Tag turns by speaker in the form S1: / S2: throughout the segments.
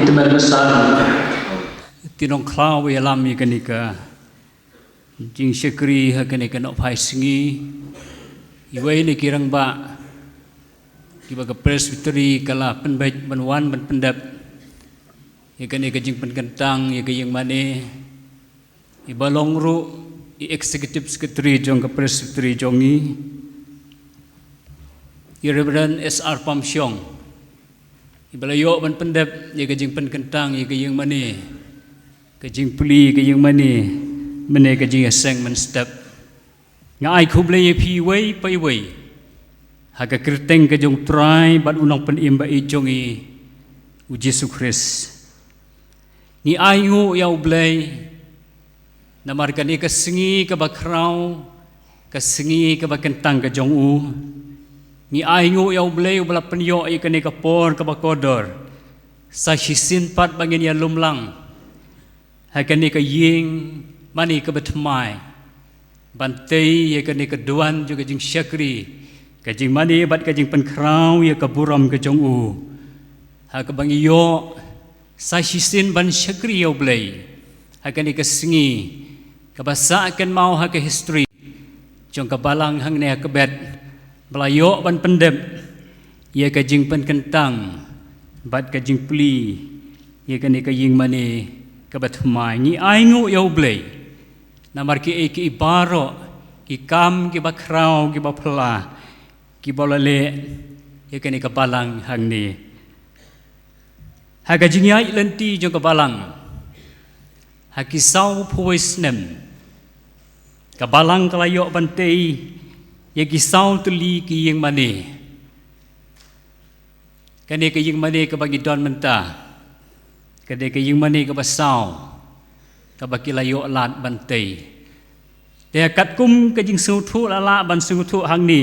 S1: teman besar
S2: tinong klaw yalam ikanika jing syakri hakanika no phai singi iwai ni kirang ba kibaga presbytery kala penbaik banwan ban pendap ikanika jing penkentang ikayang mane ibalong ru i executive secretary jong ka presbytery jongi i Reverend SR Pamsyong ibalayo ban pendap ikajing penkentang ikayang mane kajing puli kajing mane kajing aseng man step ngai khuble pi wei pai wei haga kerteng kajong try ban unang pen imba ijongi u Jesu Christ ni ayu yau blai namarkan ni kasengi ka bakrau kasengi ka bakentang kajong u ni ayu yau blai ubla penyo ikane ka por ka bakodor sa hisin pat bangin ya lumlang hakani ka ying mani ka batmai bantai ya kani ka duan juga jing syakri ka jing mani bat ka jing penkrau ya ka buram ka jong u ha ka bangi yo sa hisin ban syakri yo blai hakani ka singi ka basa kan mau ha ka history jong ka balang hang ne ka bet belayo ban pendep ya ka jing penkentang bat ka jing pli ya kani ka ying mani kabat mai ni aingu yau blai namar ki ki ibaro ki kam ki bakrau ki bapla ki bolale ya kani ka balang hang ni haga jingyai lenti jong ka balang haki sau phuis nem ka balang kalayo bantei ya ki sau tuli ki yeng mane kani ka yeng mane ka bagi don menta kadai ka ying mani ka basau ka bakilayo lat bantai te kat kum ka jing su thu la ban su thu hang ni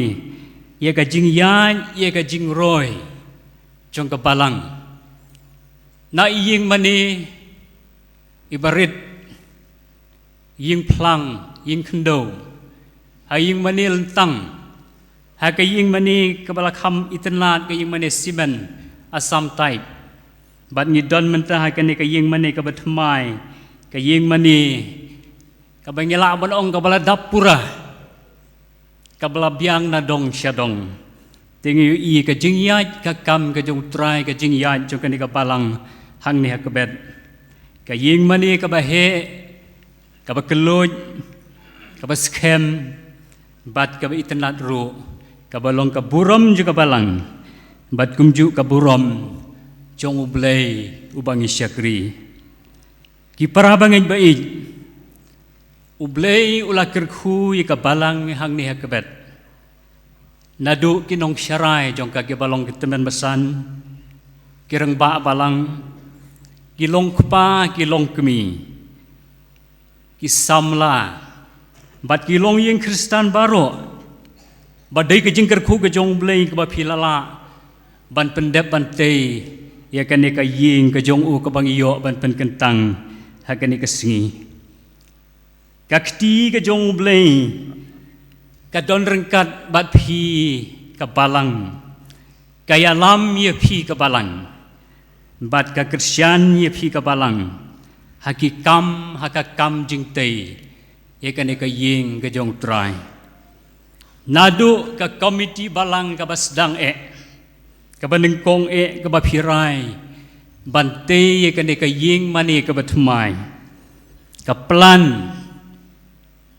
S2: ye ka jing yan ye ka jing roi jong ka balang na ying mani ibarit ying plang ying khndo ha ying mani lentang ha ka ying mani ka balakham itenlat ka ying mani simen asam type bat ni don mentah kani ka ying mani ka batmai ka ying mani ka bangela ban ong ka bala dapura ka bala biang na dong syadong tingi i ka jingyat ka kam ka jong trai ka jingyat jong kani ka balang hang ni ka bet ka ying mani ka ba he ka ba keloj ka ba scam bat ka ba itenlat ru ka balong ka buram juga balang bat kumju ka buram jong ublay ubang isyakri ki parabangan bait ublay ulakir khu ika balang hang ni hakabet nadu kinong syarai jong ka balong kitemen besan kireng ba balang kilong kpa kilong kemi kisamla bat kilong yeng Kristan baro badai ke jingker khu ke jong ublay ka ba pilala ban pendep ban tei ya kani ka ying ka jong u ka bang iyo ban pen kentang ha kani ka singi ka kti ka jong blai ka don rengkat bat phi ka balang ka yalam ye phi ka balang bat ka Kristian ye phi ka balang ha ki kam ha ka kam jing tei ya kani ka ying ka jong trai nadu ka komiti balang ka basdang kabanengkong kabapirai bante kane ka ying mani kabatmai kaplan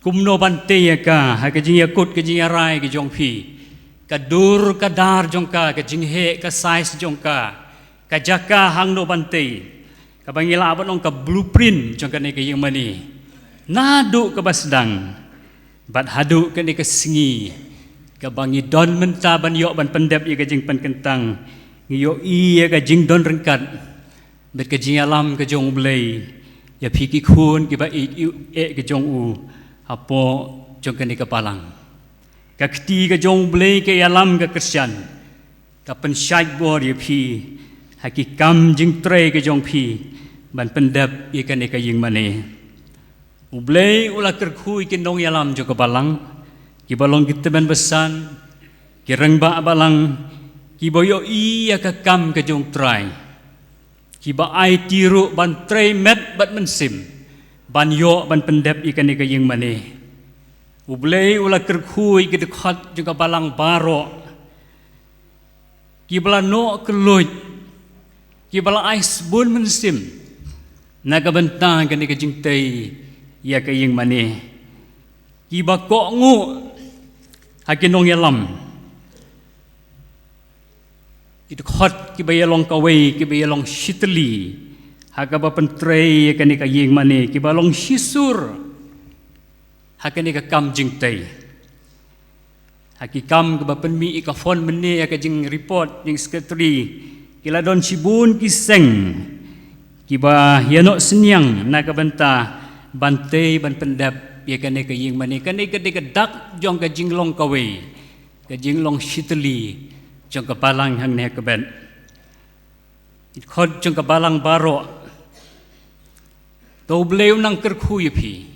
S2: kumno bante ka ha ka jing yakut ka jing rai ka jong phi ka dur ka dar jong ka jing he ka size jong ka jaka hang no bante ka bangila abon ka blueprint jong kane ka ying mani nadu ka basdang bat hadu kane ka singi ka bangi don menta ban yo ban pendep ye ka jing pen kentang ngiyo i ye ka jing don rengkat bet ka jing alam ka jong blai ya phiki khun ki ba e ka jong u apo jong ka ni ka palang ka kti ka jong blai ka alam ka Kristian ka pen syait bor ye phi haki kam jing tre ka jong phi ban pendep ye ka ni ka jing mane ublai ula kerkhui ki nong yalam jo ka palang ki balong kita ben besan ki rengba balang ki boyo iya ka kam ka jong trai kiba ai tiru ban trei met bat mensim ban yo ban pendep ikan ika yeng mane ublei ula kerkhui ke dekat juga balang baro kibala no keluj kibala ais bun mensim naga bentang kan ika jing tei ya ka yeng mane kiba kok ngu hakinong yalam itu khot ki bayalong kawai ki bayalong shitli hakaba pentrei kan ka yeng mane ki balong shisur hakan ka kam jing tai hakikam ka penmi ka phone mene ka jing report jing secretary kila don sibun ki seng ki ba yanok senyang na ka benta bantai ban pendap ya kan ka yeng mane kan ka dak jong ka jing long kawai ka jing long shitli jong kebalang hang ne keben khod jong kebalang baro to bleu nang kerkhu yipi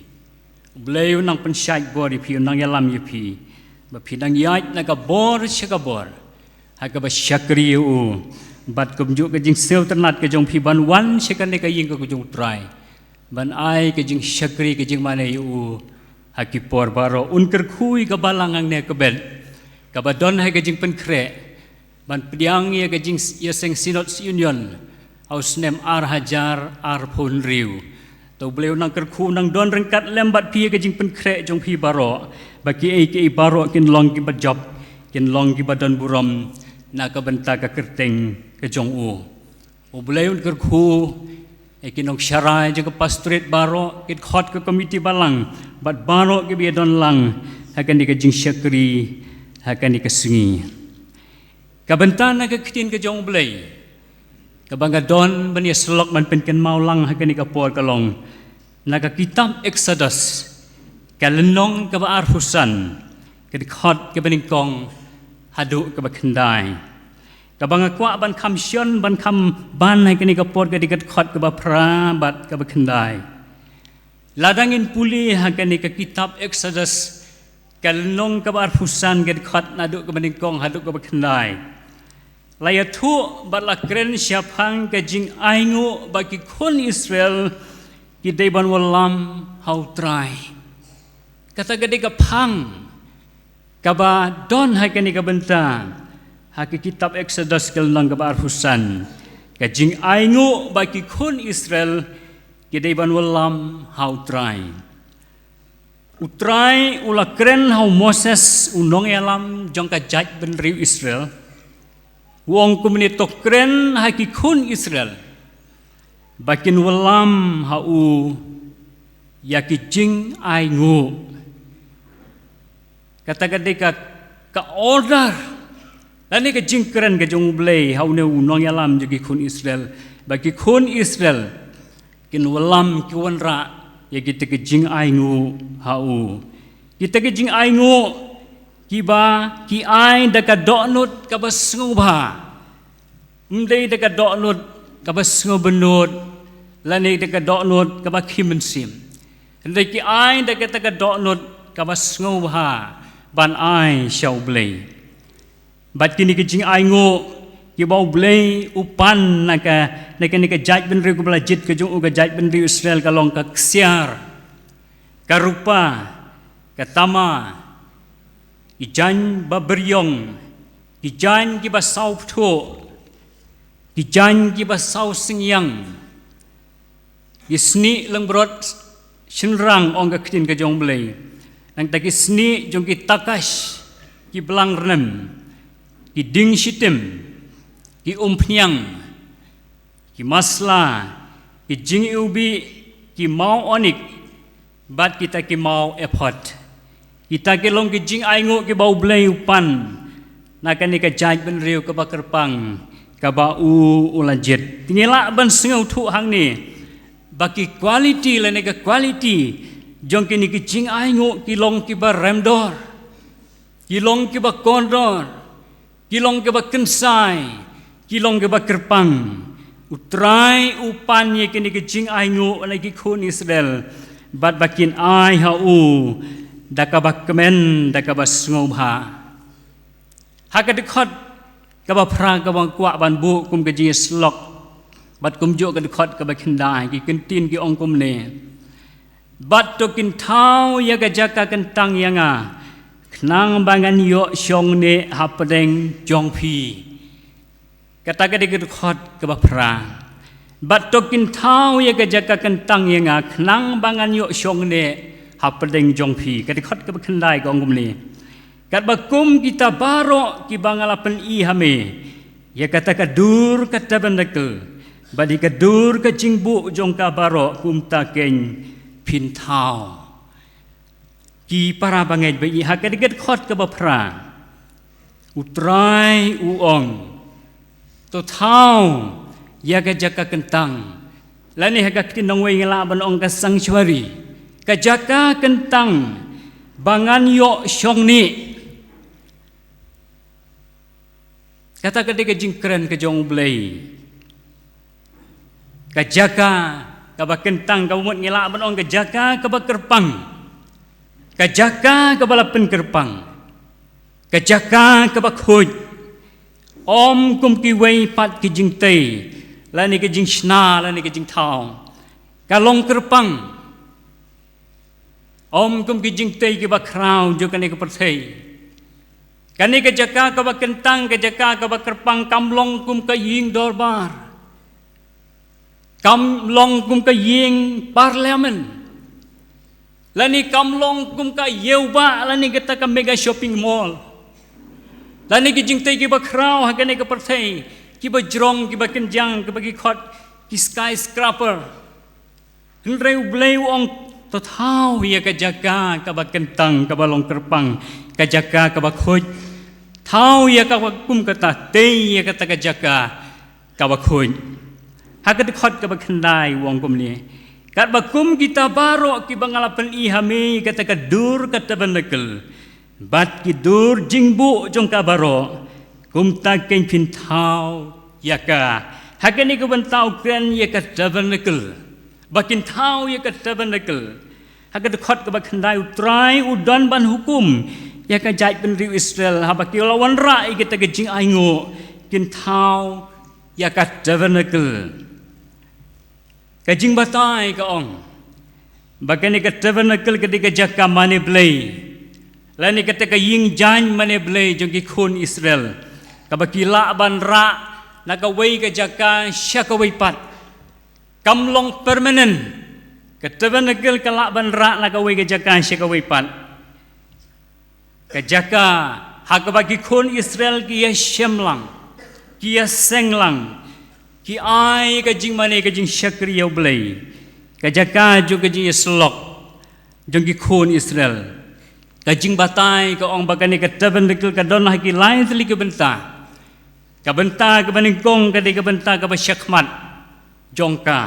S2: bleu nang pensyai bor yipi nang yalam yipi ba pidang yai na ka bor shaka bor ha ka ba syakri u bat kum ju ka jing sel ternat ka jong pi ban wan sekan ne ka ying ka jong try ban ai ka jing syakri ka jing mane u ha ki por baro un kerkhu ka balang hang ne keben ka ba don ha ka jing pen kre ban pediang ia kajing ia seng sinod union aus nem ar hajar ar pun riu to bleu nang kerku nang don rengkat lembat pi kajing pen krek jong pi baro baki ai ke baro kin long ki bajop kin long ki badan buram na ka benta ka kerteng ke jong u bleu kerku e kinong syarai je ke pastorate baro kit khot ke komiti balang bat baro ke bi don lang hakan di kajing syakri hakan di kesungi kabentana ke kitin ke jong blei kabanga don bani selok man penken maulang hakani ka por kalong naga kitab Exodus kalenong ka ba arfusan ke dikhot ke bani kong hadu ke ba kendai kabanga kwa ban kham syon ban kham ban hakani ka por ke dikat khot ke ba pra bat ke ba kendai ladangin puli hakani ka kitab Exodus kalenong ka ba arfusan ke dikhot nadu ke bani kong hadu ke ba kendai laya tu batla kren siapang ke jing aingu bagi kon Israel ki deban walam how try kata gede ka pang kaba don hakani ka benta haki kitab Exodus kelang ka arfusan ke jing aingu bagi kon Israel ki deban walam how try utrai ula kren how Moses unong alam jong ka jaj ben riu Israel wong komunito kren haki kun Israel bakin walam hau yaki jing aingu kata kadeka ka order lani ka jing kren ka jong blei hau ne unong yalam jagi kun Israel baki kun Israel kin walam ki wanra yaki te ka jing aingu hau kita ka jing aingu kiba ki ai daka donut ka basnguba mdei daka donut ka basngubenut lani daka donut ka bakimensim ndai ki ai daka taka donut ka basnguba ban ai shau blei bat kini ki jing ai ngo ki bau blei upan naka ni ka jaj ben ri ku belajit ke jung ka jaj ben ri Israel ka long ka ksiar ka rupa ka tama ijan baberyong ijan ki basau ptho ijan ki basau singyang isni lengbrot shinrang ong ka kitin ka jong blei nang taki sni jong ki takash ki belang renem ki ding shitim ki umpnyang ki masla ki jing ubi ki mau onik bat kita ki mau effort kita ke long ke jing aingu ke bau blei upan nakan ni ka jaj ben riu ke bakerpang ka ba u ulanjet tingela ban sengau thu hang ni baki quality le ne ka quality jong ke ni ke jing aingu ki long ki ba remdor ki long ki ba kondor ki long ki ba kensai ki long ki ba kerpang utrai upan ye ke ni ke jing aingu le ki kun Israel bat bakin ai ha u daka bakmen daka basngobha haka dikhat ka ba pra ka bang kwa ban bu kum ke jing slok bat kum jo ka khot ka ba khindai ki kentin ki ong kum ne bat to kin thau ya ka jaka kentang yanga knang bangan yo syong ne hapdeng jong phi kata ka dik khot ka ba pra bat to kin thau ya ka jaka kentang yanga knang bangan yo syong ne hapdeng jong phi ka dik khot ka ba khindai ka ong kum ne kat ba kum kita baro ki bangalapen I hame ya kata ka dur kata bandakel badi ka dur ka jingbu jong ka baro kum ta ken pin thao ki para bangai bai ha ka diget khot ka ba pra utrai u ong to thao ya ka jaka kentang lani ha ka tinong wei ngala ban ong ka sanctuary ka jaka kentang bangan yo syong ni kata ketika jingkren ke jong blai ka jaka ka ba kentang ka umut ngila ban ong ka jaka ka ba kerpang ka jaka ka ba lapen kerpang ka jaka ka ba khoj om kum ki wei pat ki jing tei lani ki jing sna lani ki jing thao ka long kerpang om kum ki jing tei ki ba krau jo kani ka perthei kani ka jaka ka ba kentang ka jaka ka ba kerpang kamlong kum ka ying dorbar kamlong kum ka ying parliament lani kamlong kum ka yeuba lani kita ka mega shopping mall lani ki jingtai ki ba krau ha kani ka perthei ki ba jrong ki ba kenjang ki ba ki khot ki skyscraper hnreu bleu ong to thau ya ka jaka ka ba kentang ka ba long kerpang ka jaka ka ba khoj thau ya ka kum kata te ya kata ka jaka ka ba khoj ha ka khot ka ba khandai wong kum ni kat ba kum kita baro ki bangalapan I hame kata ka dur kata banakal bat ki dur jingbu jong ka baro kum ta ken phin thau ya ka ha ka ni ka ban tau kren ya ka tabanakal bakin thau ya ka tabanakal ha ka khot ka ba khandai utrai udan ban hukum ya ka jai pen riu Israel ha ba ki lawan ra kita ke jing aingo kin thau ya ka tabernacle ka jing batai ka ong bakani ka tabernacle ke ka jaka mane blai lani kata ka ying jan mane blai jong ki khun Israel ka ba ki la ban ra na ka wei ka jaka sha ka wei pat kamlong permanent ka tabernacle ka la ban ra na ka wei ka jaka sha ka wei pat ka jaka hak bagi khun Israel ki ya shemlang ki ya senglang ki ai ka jing mane ka jing syakri ya blai ka jaka ju ka jing slok jong ki khun Israel ka jing batai ka ong bagani ka tabernacle ka don ha ki lain tli ka benta ka baning kong ka de ka benta ka ba syakmat jongka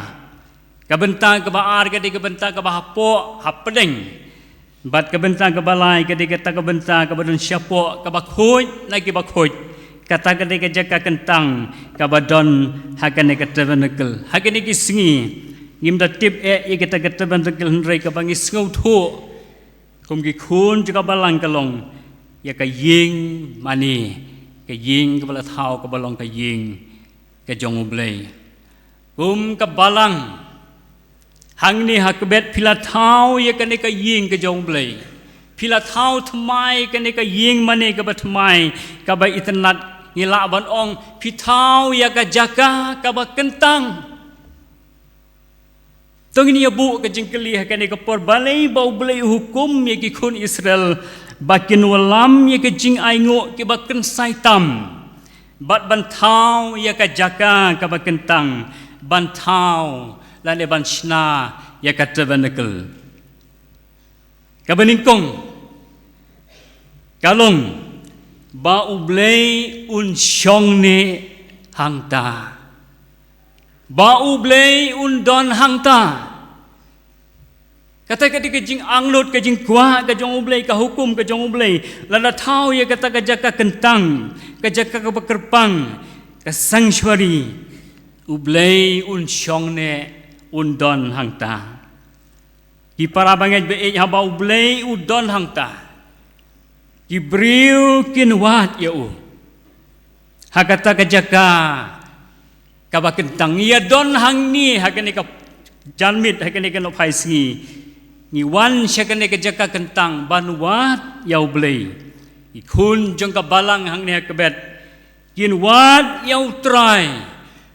S2: ka benta ka ba ar ka de ka benta ka ba hapo hapdeng bat ka benta ka balai ka de ka benta ka badon syapo ka ba khoj na ki ba khoj kata ka de ka jaka kentang ka badon hakane ka tabernacle hakane ki singi ngim da tip e ka ta tabernacle hnrei ka bangi sngau tho kum ki khun ka balang ka long ya ka ying mani ka ying ka bala thau ka balong ka ying ka jong blai kum ka balang hang ni hakbet pila thau ya kane ka ying ka jong blai pila thau thmai kane ka ying mane ka ba thmai ka ba itnat ngila ban ong pi thau ya ka jaka ka ba kentang tong ni bu ka jingkeli kane ka por balai bau blai hukum ya ki khun Israel bakin walam ya ka jing aingo ki ba ken saitam bat ban thau ya ka jaka ka ba kentang ban thau lane ban shna ya ka tabernacle ka baningkong kalong ba ublei un syong ne hangta ba ublei un don hangta kata ka di jing angnut ka jing kwa ka jong ublei ka hukum ka jong ublei lana thau ya kata ka jaka kentang ka jaka ka kerpang ka sanctuary ublei un syong ne undon hangta ki para bangai be haba ublei udon hangta ki briu kin wat ya u hakata ka jaka kaba kentang ia don hang ni hakane ka janmit hakane ka no phai singi ni wan shakane ka jaka kentang banwat yau blei ikun jong ka balang hang ni hakabet kin wat yau try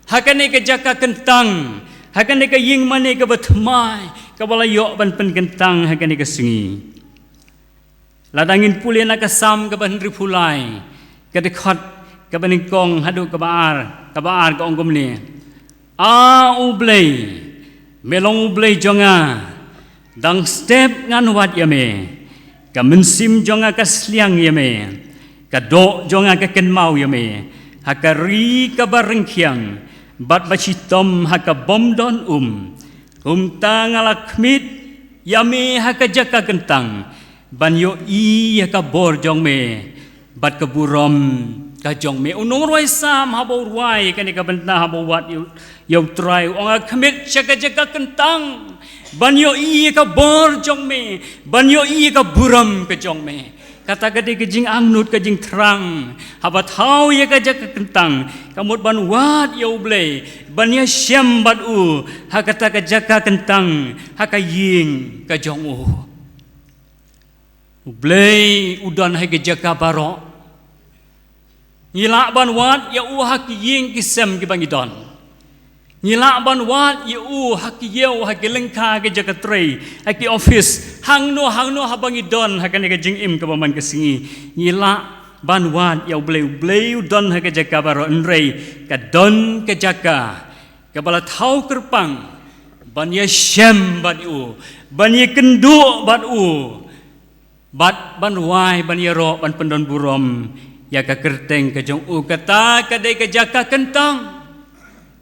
S2: hakane ka jaka kentang hakane ka ying mane ka batmai ka balayo ban pen kentang hakane ka singi ladangin pulih nak kasam ka ban ripulai ka dekat ka baning kong hadu ka baar ka ongkom ni ublei melong ublei jonga dang step ngan wat yame ka mensim jonga ka sliang yame ka do jonga ka kenmau yame hakari ka barengkiang bat bacitom haka bom don tang alakmit yame haka jaka kentang banyo haka bor jong me bat ka burom ka jong me unong roi sam habo ruai kan ka bentna habo wat yau try ong akmit jaka kentang banyo ka bor jong me banyo ka buram ka jong me kata gede ke jing angnut ke jing terang haba thau ye ka jaka kentang kamut ban wat yau blei ban ya syam bat ha kata ka jaka kentang ha ka ying ka jong blei udan ha ke jaka baro ngila ban wat ya ha ki ying ki sem ki bangidon ngila ban wat ya ha ki yeu ha ki lengka ke jaka trei ha ki office hang no habangi don ha kan ka jing im ka baman ka singi ngila ban wat ya bleu don ha ka jaka baro enrei ka don ka jaka ka bala thau kerpang ban ya syam bat ban ya kendu bat ban wai ban ya ro ban pendon burom ya ka kerteng ka jong kata ka dei ka jaka kentang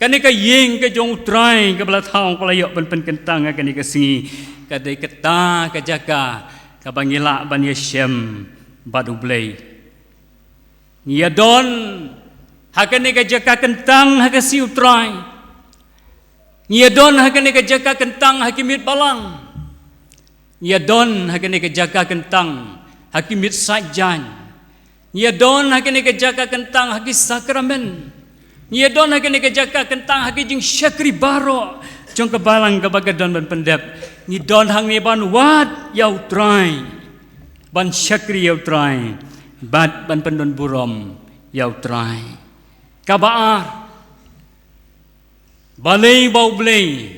S2: kan ka ying ka jong try ka bala thau ka layo ban pen kentang ka ni ka singi ka dei kata ka jaka ka bangila ban ya syam badu blei ya don ha ka ni ka jaka kentang ha ka siu try ya don ha ka ni ka jaka kentang hakimit balang ya don ha ka ni ka jaka kentang hakimit sajan ya don ha ka ni ka jaka kentang hakis sakramen Nia don hake ni jaka kentang hake jing syakri baro jong kebalang kebaga don ban pendep ni don hang ni ban wat yau try ban syakri yau try bat ban pendon burom yau try kabaar balei bau blei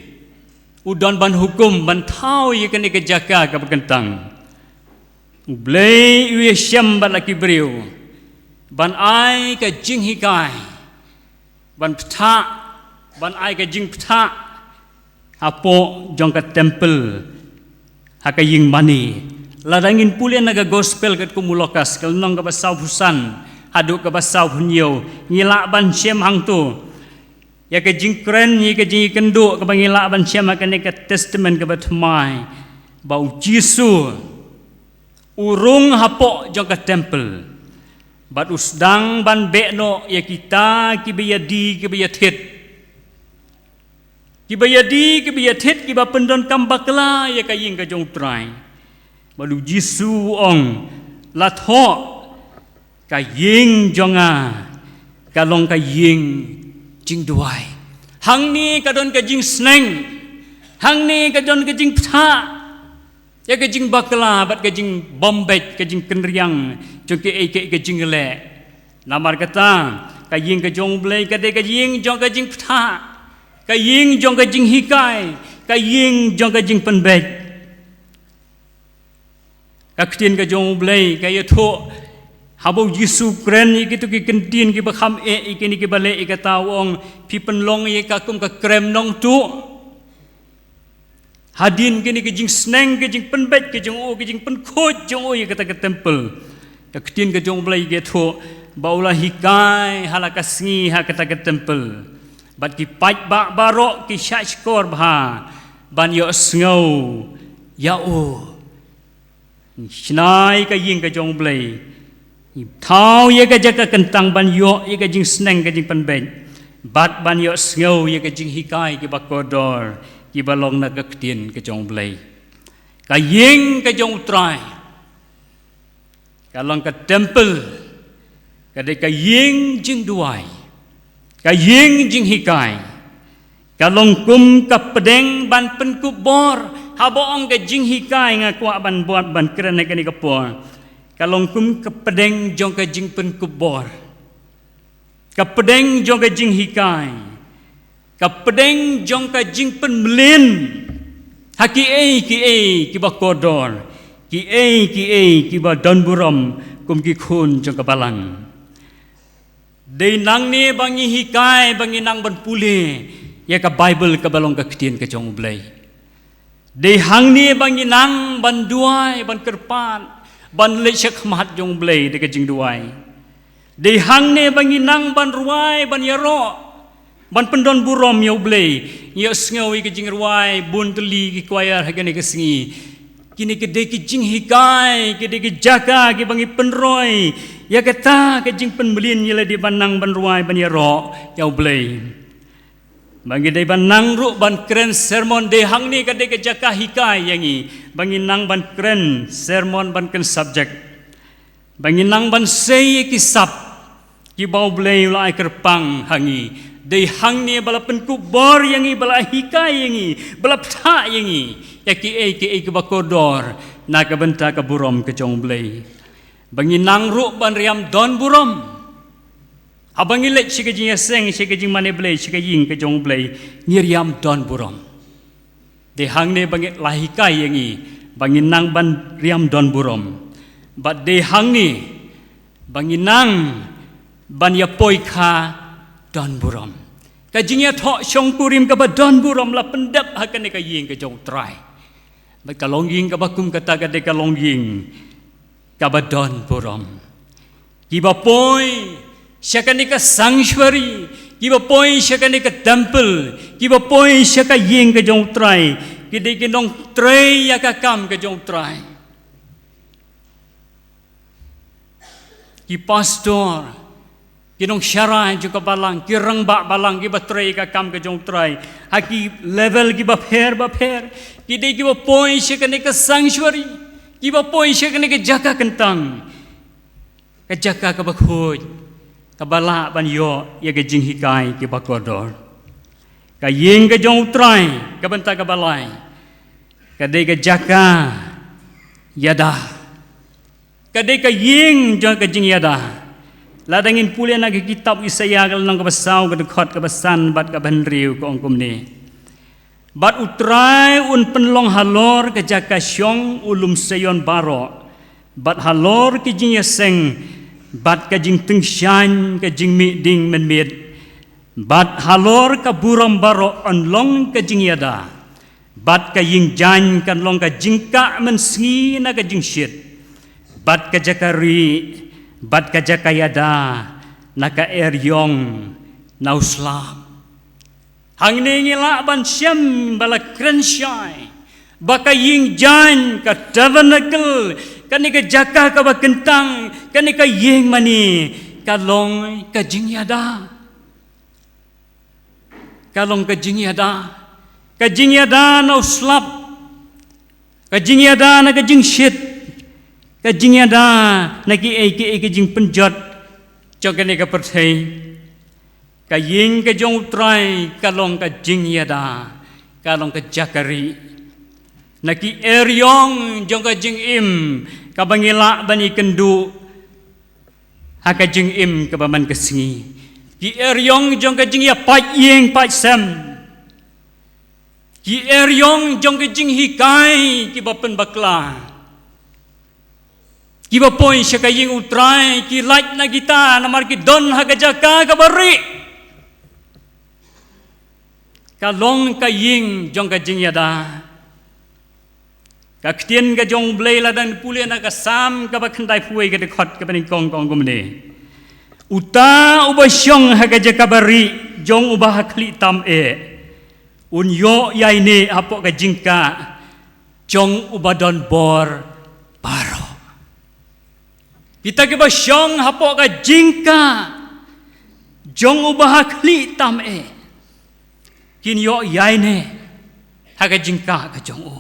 S2: udon ban hukum ban thau ye kene ke jaka ka kentang blei wi syam ban laki beriu ban ai ka jing hikai ban pta ban ai ka jing pta apo jong ka temple haka ying mani ladangin pulian naga gospel kat kumulokas kal nong ka basau husan hadu ka basau hunyo ngila ban syam hang tu ya ka jing kren ni ka jing kendo ka bangila ban syam ka ne ka testament ka batmai bau jisu urung hapo jong ka temple bat usdang ban bekno ya kita kibayadi kibayathet kiba pendon kambakla ya kaying ka jong try balu jisu ong la tho kaying jonga kalong kaying jing duai hang ni kadon ka jing sneng hang ni kadon ka jing ptha ya ka jing bakla bat ka jing bombet ka jing kenriang jong ke jing le namar kata ka ying ka jong blei ka de ka ying jong ka jing ptha ka ying jong ka jing hikai ka ying jong ka jing penbet ka ktin ka jong blei ka ye tho habo jisu kren ki tu ki kentin ki bakham ki ni ki bale ka tawong pi penlong ye ka kum ka krem nong tu hadin kini ke jing sneng ke jing penbet ke jong ke jing penkhot jong ye kata ke temple ka ktin ke jong blai ke tho baula hikai halaka sngi ha kata ke temple bat ki pai ba barok ki shashkor bha ban yo sngo ya shnai ka ying ka jong blai thau ye ka jaka kentang ban yo ye ka jing sneng ka jing penbet bat ban yo sngo ye ka jing hikai ki bakodor ki balong na gaktin ke jong blai ka ying ka jong try kalong ka temple ka de ka ying jing duai ka yeng jing hikai ka longkum ka pedeng ban penkubor haboong ka jing hikai nga kwa ban buat ban keren ka ni kapor ka longkum ka pedeng jong ka jing penkubor ka pedeng jong ka jing hikai ka pedeng jong ka jing penmelin haki ki ba kodor ki ba don buram kum ki khun jong ka balang dei nang ni bangi hikai bangi nang ban pule ya ka Bible ka balong ka kitien ka jong blai dei hang ni bangi nang ban duai ban kerpan ban le shak mat jong blai de ka jing duai dei hang ni bangi nang ban ruai ban yaro ban pendon burom yo blai ya sngawi ka jing ruai bun teli ki kwayar ha ka singi kini ke dei ki jing hikai ke dei ki jaka ki bangi penroi ya kata ke jing penmelin yela di banang ban ruai ban yaro ya blai bangi dei banang ru ban keren sermon dei hang ni ke dei ke jaka hikai yangi bangi nang ban keren sermon ban ken subject bangi nang ban sei ki sap ki bau blai lai kerpang hangi dei hang ni bala penkubor yangi bala hikai yangi bala pta yangi ya ki bakodor na ka benta ka burom ke jong blai bangi nang ru ban riam don burom abangi le chi ke jing seng chi ke jing mane blai chi ke ying ke jong blai ni riam don burom de hang ne bangi lahi kai yangi bangi nang ban riam don burom bat de hang ni bangi nang ban ya poi kha don burom ka jing ya tho chong kurim ka ba don burom la pendap ha ka ne ka ying ke jong trai Baik kalong ying kabakum kata kade kalong ying kabadon purom. Kiba poi syakanika sanctuary, kiba poi syakanika temple, kiba poi syaka ying ke jong trai, kide kinong trai yakakam ke jong trai. Ki pastor kinong syarai juga balang, ki rengbak balang ki batrai ka kam ke jong trai. Haki level ki bapher, ki dei ki bapoi syakane ka sanctuary, ki bapoi syakane ka jaka kentang. Ka jaka ka bakhoj, ka bala ban yo ya ke jing hikai ki bakodor. Ka yeng ke jong trai, ka benta ka balai. Ka dei ka jaka yada. Ka dei ka yeng jong ka jing yada. Ladangin pulih nak kitab Isaya kalau nang kabasau ka dekhot ka basan bat ka banriu ko ongkom ni. Bat utrai un penlong halor ka jaka syong ulum sayon baro. Bat halor ki jing yaseng bat ka jing tengsyan ka jing mi ding menmit. Bat halor ka buram baro onlong ka jing yada. Bat ka ying jan kan long ka jingka mensengi na ka jing syit. Bat ka jakari bat ka jakayada naka eryong nauslam hang ni ngila ban syam bala krensyai baka ying jan ka tabernacle kani ka jaka ka bakentang kani ka ying mani kalong ka jingyada ka jingyada nauslap ka jingyada naka jingshit ka jingyada naki ke jing penjot jokane ka perthai ka ying ka jong trai kalong ka jingyada kalong ka jakari naki eryong jong ka jing im ka bangila bani kendu ha ka jing im ka baman ka singi ki eryong jong ka jing ya pat ying pat sem ki eryong jong ka jing hikai ki bapen bakla Kiba poi syaka ying utrai ki light na kita namar ki don haga jaka ka bari kalong ka ying jong ka jing yada ka ktien ka jong blai la dan pule na ka sam ka ba khandai puai ka dekhot ka bani kong gumne uta uba syong haga jaka bari jong uba hakli tam un yo yai ne apok ka jingka jong uba don bor paro kita ke basyong hapok ka jingka jong ubah kli tam kin yo yai ne ha ka jingka ka jong u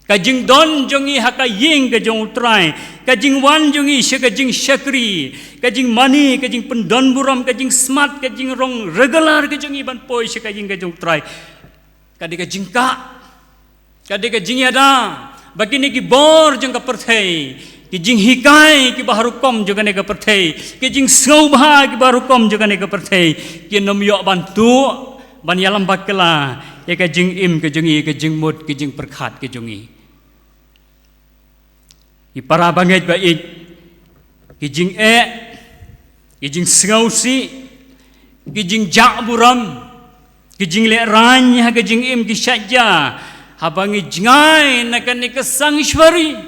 S2: Kajing don jongi haka ying ke jong trai, kajing wan jongi kajing syakri, kajing mani, kajing pendon buram, kajing smart, kajing rong regular kajing iban poi kajing ke jong trai. Kadi kajing ka, kadi kajing ada, bagi ni ki bor jong ka perthei, kajing hikai ki baharu kom juga ne ka perthei, kajing saubha ki baharu kom juga ne ka perthei, ki nom yo bantu ban yalam bakla, ya kajing im kajing kajing mut kajing perkhat kajing para banget baik kijing kijing sengausi kijing jak buram kijing le ranya kijing im kishaja habangi jingai nakan ni kesang ishwari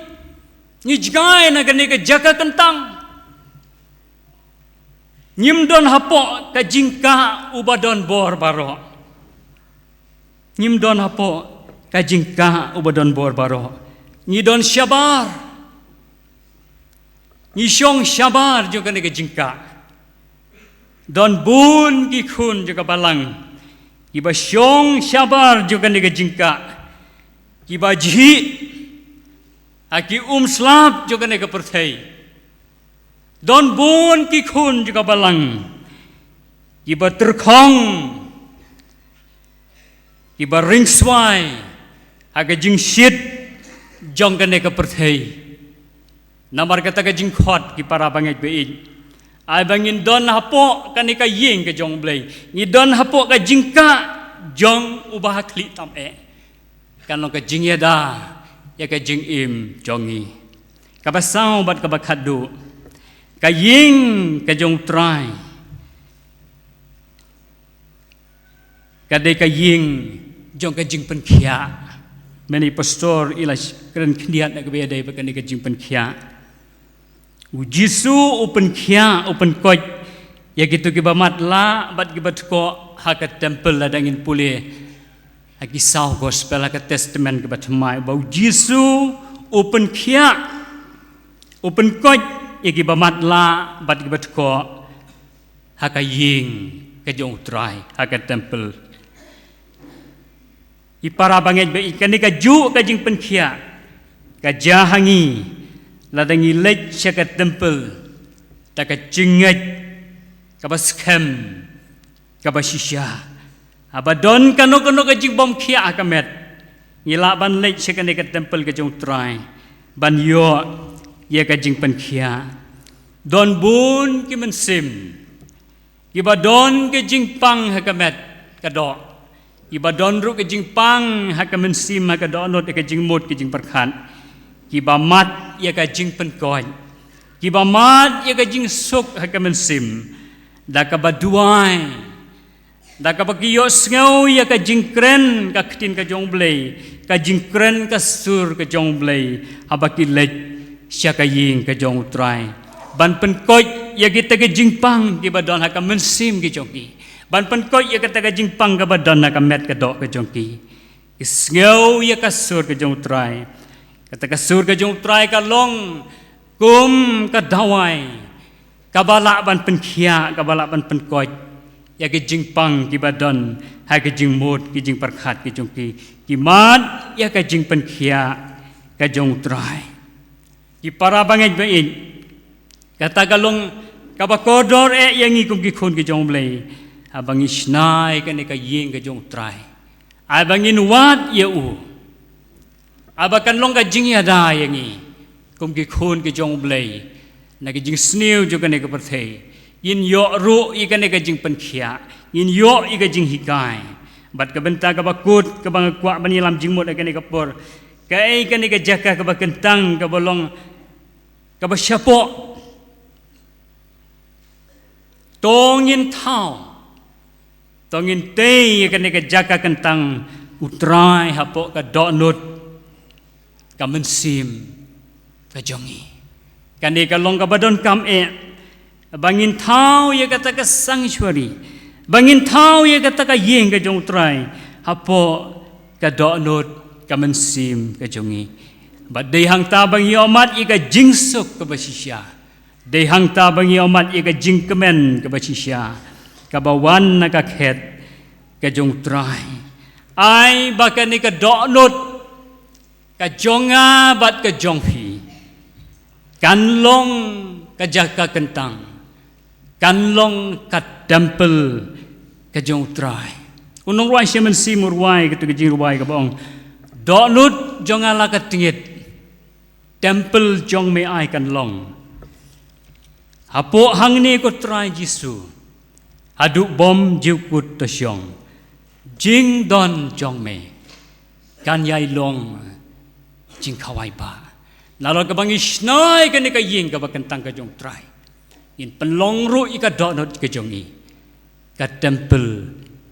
S2: ni jingai nakan ni jaka kentang nyimdon hapo kajing ka ubadon bor baro nyimdon hapo kajing ka ubadon bor baro nyidon syabar Nishong syabar juga ni kejingka, don bun kikun juga balang, kiba syong syabar juga ni kejingka, kiba jihi, aki slap juga ni keperthai, don bun kikun juga balang, kiba terkong, kiba ringswai, aga jingshit, juga ni keperthai. Namar kata ke jingkhot ki para banget bein. Ai bangin don hapo kanika ying ke jong blai. Ni don hapo ka jingka jong ubah kli tam Kan ke jing yada ya ke jing im jongi. Ka basau bat ka bakhadu. Ka ying ke jong trai. Ka de ka ying jong ke jing pen khia. Many pastor ilash keren khniat nak be dai bakan ke jing pen khia. Ujisu open kia open koi ya gitu kiba matla bat kiba tko hakat temple la dangin pule haki sau gospel hakat testament kiba tmai ba ujisu open kia open koi ya kiba matla bat kiba tko hakaying kajong trai hakat temple ipara banget be ikan ka ju kajing penkia kajahangi ladangi lej syakat temple takat jingat kabas kem kabas shisha abadon kano kajing bom kia akamet ngila ban lej syakat temple kajong trai ban yo ya kajing pen kia don bun ki mensim ibadon kajing pang hakamet kadok ibadon ru kajing pang hakamensim hakadonot kajing mut kajing perkhan kibamat ya kajing penkoy kibamat ya kajing suk hakamensim da kabaduai da kabakiyo ngau ya kajing kren kaktin kajong blai kajing kren kasur kajong blai habaki lej syakaying kajong utrai ban penkoy ya kita kajing pang kibadon hakamensim kijoki ban penkoy ya kita kajing pang kabadon hakamet kadok kajongki isngau ya kasur kajong utrai kata kasur ke jong trai ka long kum ka dawai kabalak ban penkhia kabalak ban penkoi ya ke jingpang ki badan ha ke jing mut ki jing perkhat ki jong ki mat ya ke jing penkhia ka jong trai ki para bangai bain kata galong kabakodor yang ikum ki khun ki jong blai abang isnai ka ne ka ying ka jong trai abangin wat ya abakan long ka jing ada yangi kum ki khun ki jong blai na ki jing snew juga ne ka perthei yin yo ru i ka ne ka jing penkhia yin yo i ka jing hikai bat ka benta ka bakut ka bang kwa bani lam jing mot ka ne ka por ka ai ka ne ka jaka ka bakentang ka bolong ka ba syapo tongin thau tongin te ka ne ka jaka kentang utrai hapo ka donut kamensim kajongi kani kalong kabadon kam bangin thau ya kata ka sanctuary bangin thau ya kata ka yeng ka jong trai hapo ka donot kamensim kajongi badai hang ta bang yomat ika jingsuk ka basisya dei hang ta bang yomat ika jingkemen ka basisya ka bawan na ka khet ka jong trai ai bakani ka donot kajonga bat kajong phi kan long kajaka kentang kan long kat temple kajong trai unong ruai semen simur wai ketu kajing ruai ka bong donut jong ala katingit temple jong me ai kan long hapo hang ni ko trai jisu hadu bom jukut tasyong jing don jong me kan yai long jing khawai ba nalor ka bangi snoi kan ka ying ka bakentang ka jong trai in penlong ru ika donut ka jong i ka temple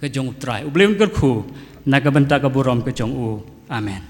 S2: ka jong trai ublem ka khu na ka benta ka burom ka jong u amen